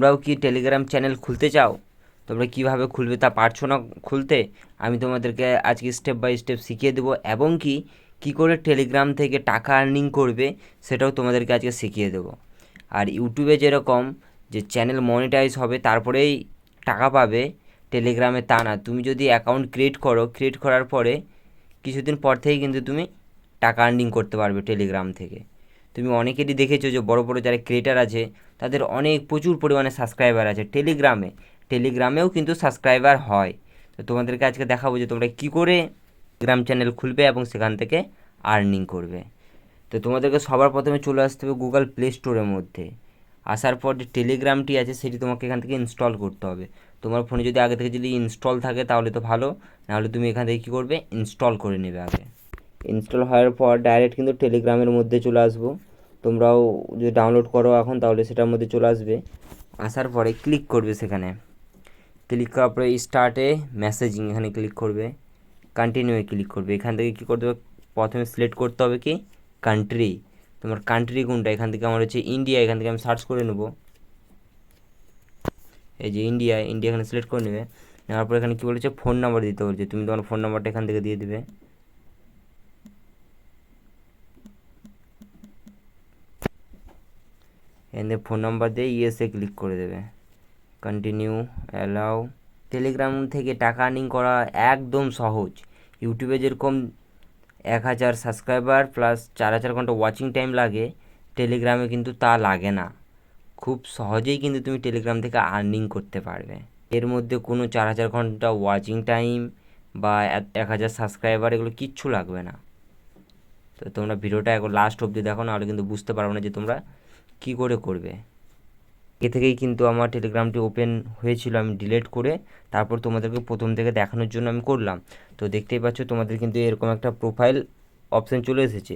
তোমরাও কি Telegram channel খুলতে চাও? তোমরা কিভাবে খুলবে তা পারছো না খুলতে? আমি তোমাদেরকে আজকে স্টেপ বাই স্টেপ শিখিয়ে দেবো, এবং কি করে টেলিগ্রাম থেকে টাকা আর্নিং করবে সেটাও তোমাদেরকে আজকে শিখিয়ে দেবো। আর ইউটিউবে যেরকম যে চ্যানেল মনিটাইজ হবে তারপরেই টাকা পাবে, টেলিগ্রামে তা না। তুমি যদি অ্যাকাউন্ট ক্রিয়েট করার পরে কিছুদিন পর থেকেই কিন্তু তুমি টাকা আর্নিং করতে পারবে টেলিগ্রাম থেকে। তুমি অনেকেরই দেখেছো যে বড় বড় যারা ক্রিয়েটার আছে তাদের অনেক প্রচুর পরিমাণে সাবস্ক্রাইবার আছে টেলিগ্রামেও কিন্তু সাবস্ক্রাইবার হয়। তো তোমাদেরকে আজকে দেখাবো যে তোমরা কী করে টেলিগ্রাম চ্যানেল খুলবে এবং সেখান থেকে আর্নিং করবে। তো তোমাদেরকে সবার প্রথমে চলে আসতে হবে গুগল প্লে স্টোরের মধ্যে। আসার পর যে টেলিগ্রামটি আছে সেটি তোমাকে এখান থেকে ইনস্টল করতে হবে। তোমার ফোনে যদি আগে থেকে যদি ইনস্টল থাকে তাহলে তো ভালো, নাহলে তুমি এখান থেকে কী করবে, ইনস্টল করে নেবে আগে। ইনস্টল হওয়ার পর ডাইরেক্ট কিন্তু টেলিগ্রামের মধ্যে চলে আসবো। তোমরাও যদি ডাউনলোড করো এখন তাহলে সেটার মধ্যে চলে আসবে। আসার পরে ক্লিক করবে, সেখানে ক্লিক করার পরে স্টার্টে মেসেজিং এখানে ক্লিক করবে, কন্টিনিউয়ে ক্লিক করবে। এখান থেকে কী করতে হবে, প্রথমে সিলেক্ট করতে হবে কি কান্ট্রি। তোমার কান্ট্রি কোনটা, এখান থেকে আমার হচ্ছে ইন্ডিয়া, এখান থেকে আমি সার্চ করে নেব। এই যে ইন্ডিয়া এখানে সিলেক্ট করে নেবে। নেওয়ার পর এখানে কী বলেছে, ফোন নাম্বার দিতে বলছে, তুমি তোমার ফোন নাম্বারটা এখান থেকে দিয়ে দেবে। এখানে ফোন নাম্বার দিয়ে ইয়েসে ক্লিক করে দেবে, কন্টিনিউ, অ্যালাউ। টেলিগ্রাম থেকে টাকা আর্নিং করা একদম সহজ। ইউটিউবে যেরকম 1000 সাবস্ক্রাইবার প্লাস 4000 ঘন্টা ওয়াচিং টাইম লাগে, টেলিগ্রামে কিন্তু তা লাগে না। খুব সহজেই কিন্তু তুমি টেলিগ্রাম থেকে আর্নিং করতে পারবে। এর মধ্যে কোনো 4000 ঘন্টা ওয়াচিং টাইম বা 1000 সাবস্ক্রাইবার এগুলো কিচ্ছু লাগবে না। তো তোমরা ভিডিওটা এখন লাস্ট অবধি দেখো, নাহলে কিন্তু বুঝতে পারবে না যে তোমরা কী করে করবে। এ থেকেই কিন্তু আমার টেলিগ্রামটি ওপেন হয়েছিল, আমি ডিলিট করে তারপর তোমাদেরকে প্রথম থেকে দেখানোর জন্য আমি করলাম। তো দেখতেই পাচ্ছ তোমাদের কিন্তু এরকম একটা প্রোফাইল অপশান চলে এসেছে।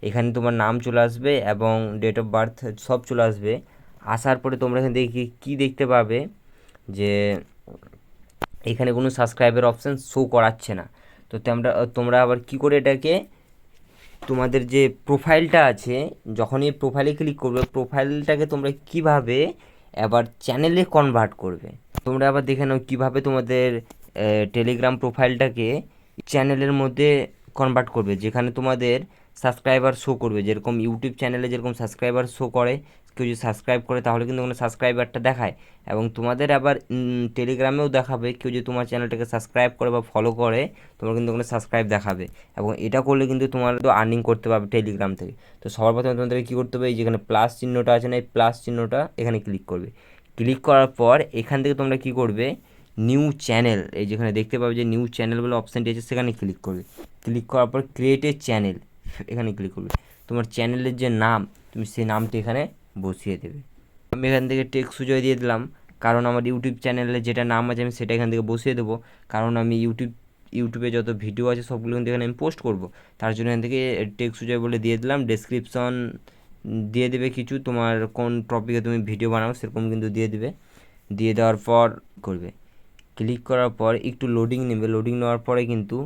এখানে তোমার নাম চলে আসবে এবং ডেট অফ বার্থ সব চলে আসবে। আসার পরে তোমরা এখান থেকে কী দেখতে পাবে যে এখানে কোনো সাবস্ক্রাইবের অপশান শো করাচ্ছে না। তো তোমরা আবার কী করে এটাকে, তোমাদের যে প্রোফাইলটা আছে, যখন এই প্রোফাইলে ক্লিক করবে, প্রোফাইলটাকে তোমরা কিভাবে আবার চ্যানেলে কনভার্ট করবে। তোমরা আবার দেখে নাও কীভাবে তোমাদের টেলিগ্রাম প্রোফাইলটাকে চ্যানেলের মধ্যে কনভার্ট করবে, যেখানে তোমাদের সাবস্ক্রাইবার শো করবে। যেরকম ইউটিউব চ্যানেলে যেরকম সাবস্ক্রাইবার শো করে, কেউ যদি সাবস্ক্রাইব করে তাহলে কিন্তু ওখানে সাবস্ক্রাইবারটা দেখায়, এবং তোমাদের আবার টেলিগ্রামেও দেখাবে। কেউ যদি তোমার চ্যানেলটাকে সাবস্ক্রাইব করে বা ফলো করে, তোমার কিন্তু ওখানে সাবস্ক্রাইব দেখাবে, এবং এটা করলে কিন্তু তোমার তো আর্নিং করতে পারবে টেলিগ্রাম থেকে। তো সবার প্রথমে তোমাদেরকে কী করতে হবে, এই যেখানে প্লাস চিহ্নটা আছে না, এই প্লাস চিহ্নটা এখানে ক্লিক করবে। ক্লিক করার পর এখান থেকে তোমরা কী করবে, নিউ চ্যানেল, এই যেখানে দেখতে পাবে যে নিউ চ্যানেল বলে অপশানটি আছে, সেখানে ক্লিক করবে। ক্লিক করার পর ক্রিয়েট এ চ্যানেল এখানে ক্লিক করবে। তোমার চ্যানেলের যে নাম, তুমি সেই নামটি এখানে বসিয়ে দেবে। আমি এখান থেকে টেক সুজয় দিয়ে দিলাম, কারণ আমার ইউটিউব চ্যানেলে যেটা নাম আছে আমি সেটা এখান থেকে বসিয়ে দেবো। কারণ আমি ইউটিউবে যত ভিডিও আছে সবগুলো কিন্তু এখানে আমি পোস্ট করব, তার জন্য এখান থেকে টেক সুজয় বলে দিয়ে দিলাম। ডেসক্রিপশন দিয়ে দেবে কিছু, তোমার কোন টপিকে তুমি ভিডিও বানাও সেরকম কিন্তু দিয়ে দেবে। দিয়ে দেওয়ার পর করবে, ক্লিক করার পর একটু লোডিং নেবে। লোডিং নেওয়ার পরে কিন্তু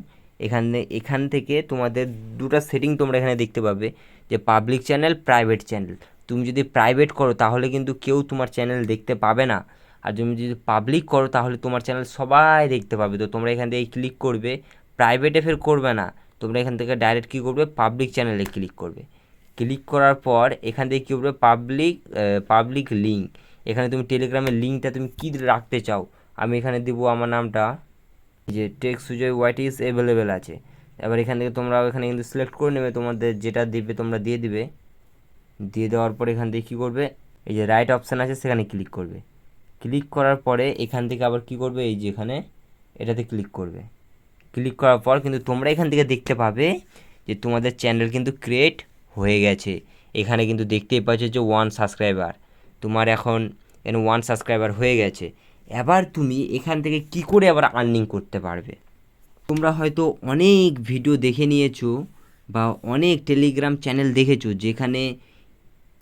এখান থেকে তোমাদের দুটো সেটিং তোমরা এখানে দেখতে পাবে, যে পাবলিক চ্যানেল, প্রাইভেট চ্যানেল। তুমি যদি প্রাইভেট করো তাহলে কিন্তু কেউ তোমার চ্যানেল দেখতে পাবে না, আর তুমি যদি পাবলিক করো তাহলে তোমার চ্যানেল সবাই দেখতে পাবে। তো তোমরা এখান থেকে ক্লিক করবে, প্রাইভেটে ফের করবে না, তোমরা এখান থেকে ডাইরেক্ট কী করবে, পাবলিক চ্যানেলে ক্লিক করবে। ক্লিক করার পর এখান থেকে কী করবে, পাবলিক লিঙ্ক। এখানে তুমি টেলিগ্রামের লিঙ্কটা তুমি কী রাখতে চাও, আমি এখানে দেবো আমার নামটা, যে tech Sujoy white is available আছে। এবার এখান থেকে তোমরা এখানে কিন্তু সিলেক্ট করে নেবে, তোমাদের যেটা দিবে তোমরা দিয়ে দিবে। দিয়ে দেওয়ার পরে এখান থেকে কী করবে, এই যে রাইট অপশান আছে সেখানে ক্লিক করবে। ক্লিক করার পরে এখান থেকে আবার কী করবে, এই যে এখানে এটাতে ক্লিক করবে। ক্লিক করার পর কিন্তু তোমরা এখান থেকে দেখতে পাবে যে তোমাদের চ্যানেল কিন্তু ক্রিয়েট হয়ে গেছে। এখানে কিন্তু দেখতেই পাচ্ছ যে 1 সাবস্ক্রাইবার, তোমার এখন এখানে 1 সাবস্ক্রাইবার হয়ে গেছে। এবার তুমি এখান থেকে কি করে আবার আর্নিং করতে পারবে। তোমরা হয়তো অনেক ভিডিও দেখে নিয়েছো বা অনেক টেলিগ্রাম চ্যানেল দেখেছো যেখানে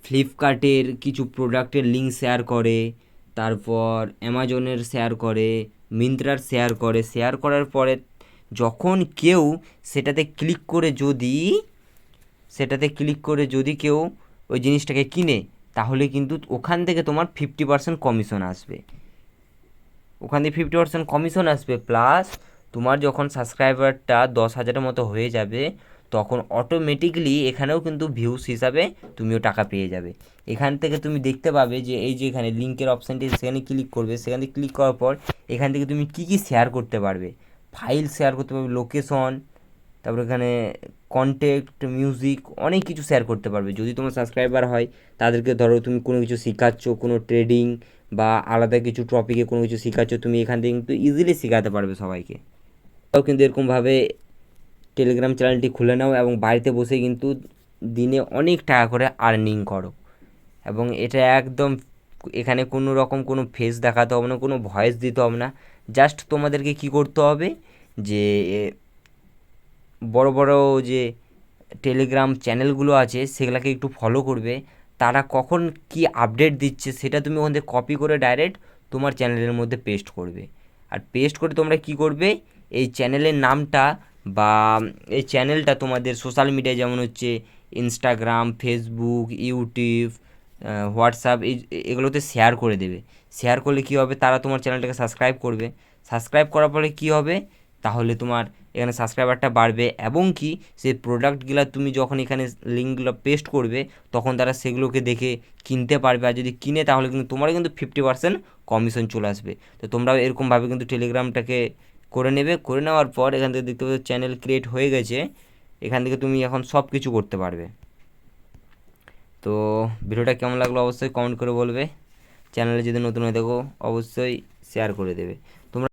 ফ্লিপকার্টের কিছু প্রোডাক্টের লিঙ্ক শেয়ার করে, তারপর অ্যামাজনের শেয়ার করে, মিন্ত্রার শেয়ার করার পরে যখন কেউ সেটাতে ক্লিক করে যদি কেউ ওই জিনিসটাকে কিনে, তাহলে কিন্তু ওখান থেকে তোমার 50% কমিশন আসবে। ওখান থেকে 50% কমিশন আসবে, প্লাস তোমার যখন সাবস্ক্রাইবারটা 10,000-এর মতো হয়ে যাবে তখন অটোমেটিকলি এখানেও কিন্তু ভিউস হিসাবে তুমিও টাকা পেয়ে যাবে। এখান থেকে তুমি দেখতে পাবে যে এই যে এখানে লিঙ্কের অপশানটি, সেখানে ক্লিক করবে। সেখান থেকে ক্লিক করার পর এখান থেকে তুমি কী কী শেয়ার করতে পারবে, ফাইল শেয়ার করতে পারবে, লোকেশন, তারপর এখানে কন্টেক্ট, মিউজিক, অনেক কিছু শেয়ার করতে পারবে। যদি তোমার সাবস্ক্রাইবার হয় তাদেরকে, ধরো তুমি কোনো কিছু শেখাচ্ছ, কোনো ট্রেডিং বা আলাদা কিছু টপিকে কোনো কিছু শেখাচ্ছ, তুমি এখান থেকে কিন্তু ইজিলি শেখাতে পারবে সবাইকে। তাও কিন্তু এরকমভাবে টেলিগ্রাম চ্যানেলটি খুলে নাও এবং বাড়িতে বসে কিন্তু দিনে অনেক টাকা করে আর্নিং করো। এবং এটা একদম, এখানে কোনো রকম কোনো ফেস দেখাতে হবে না, কোনো ভয়েস দিতে হবে না। জাস্ট তোমাদেরকে কি করতে হবে যে বড় বড় যে টেলিগ্রাম চ্যানেলগুলো আছে সেগুলোকে একটু ফলো করবে। তারা কখন কি আপডেট দিচ্ছে সেটা তুমি ওখান থেকে কপি করে ডাইরেক্ট তোমার চ্যানেলের মধ্যে পেস্ট করবে। আর পেস্ট করে তোমরা কি করবে, এই চ্যানেলের নামটা বা এই চ্যানেলটা তোমাদের সোশ্যাল মিডিয়ায়, যেমন হচ্ছে ইনস্টাগ্রাম, ফেসবুক, ইউটিউব, হোয়াটসঅ্যাপ, এগুলোতে শেয়ার করে দেবে। শেয়ার করলে কী হবে, তারা তোমার চ্যানেলটাকে সাবস্ক্রাইব করবে। সাবস্ক্রাইব করার পরে কী হবে, তাহলে তোমার এখানে সাবস্ক্রাইবারটা বাড়বে এবং কি সেই প্রোডাক্টগুলো তুমি যখন এখানে লিঙ্কগুলো পেস্ট করবে তখন তারা সেগুলোকে দেখে কিনতে পারবে। আর যদি কিনে তাহলে কিন্তু তোমারও কিন্তু 50% কমিশন চলে আসবে। তো তোমরাও এরকমভাবে কিন্তু টেলিগ্রামটাকে করে নেবে। করে নেওয়ার পর এখান থেকে দেখতে পাচ্ছ চ্যানেল ক্রিয়েট হয়ে গেছে। এখান থেকে তুমি এখন সব কিছু করতে পারবে। তো ভিডিওটা কেমন লাগলো অবশ্যই কমেন্ট করে বলবে। চ্যানেলে যদি নতুন হয়ে থাকো অবশ্যই শেয়ার করে দেবে।